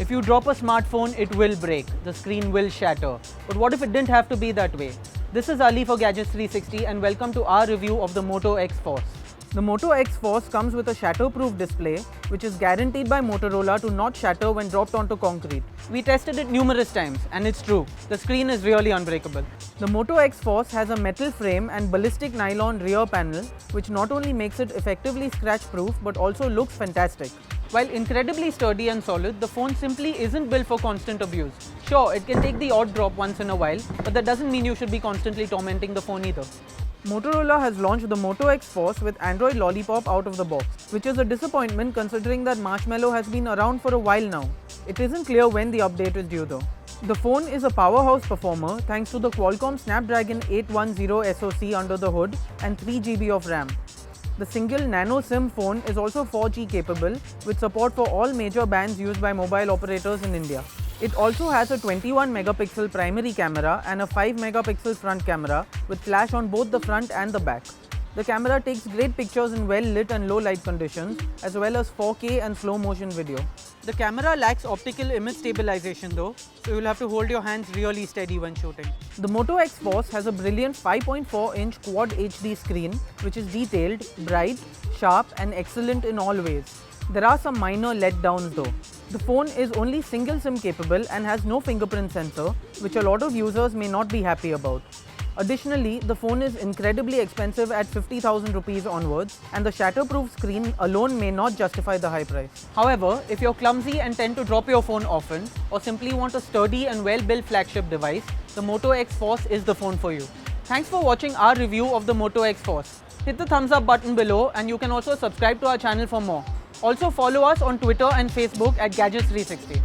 If you drop a smartphone, it will break, the screen will shatter. But what if it didn't have to be that way? This is Ali for Gadgets 360 and welcome to our review of the Moto X Force. The Moto X Force comes with a shatterproof display, which is guaranteed by Motorola to not shatter when dropped onto concrete. We tested it numerous times and it's true, the screen is really unbreakable. The Moto X Force has a metal frame and ballistic nylon rear panel, which not only makes it effectively scratch-proof but also looks fantastic. While incredibly sturdy and solid, the phone simply isn't built for constant abuse. Sure, it can take the odd drop once in a while, but that doesn't mean you should be constantly tormenting the phone either. Motorola has launched the Moto X Force with Android Lollipop out of the box, which is a disappointment considering that Marshmallow has been around for a while now. It isn't clear when the update is due though. The phone is a powerhouse performer thanks to the Qualcomm Snapdragon 810 SoC under the hood and 3GB of RAM. The single nano SIM phone is also 4G capable with support for all major bands used by mobile operators in India. It also has a 21 megapixel primary camera and a 5 megapixel front camera with flash on both the front and the back. The camera takes great pictures in well lit and low light conditions as well as 4K and slow motion video. The camera lacks optical image stabilization though, so you'll have to hold your hands really steady when shooting. The Moto X Force has a brilliant 5.4-inch Quad HD screen which is detailed, bright, sharp and excellent in all ways. There are some minor letdowns though. The phone is only single SIM capable and has no fingerprint sensor, which a lot of users may not be happy about. Additionally, the phone is incredibly expensive at 50,000 rupees onwards and the shatterproof screen alone may not justify the high price. However, if you're clumsy and tend to drop your phone often or simply want a sturdy and well-built flagship device, the Moto X Force is the phone for you. Thanks for watching our review of the Moto X Force. Hit the thumbs up button below and you can also subscribe to our channel for more. Also follow us on Twitter and Facebook at Gadgets 360.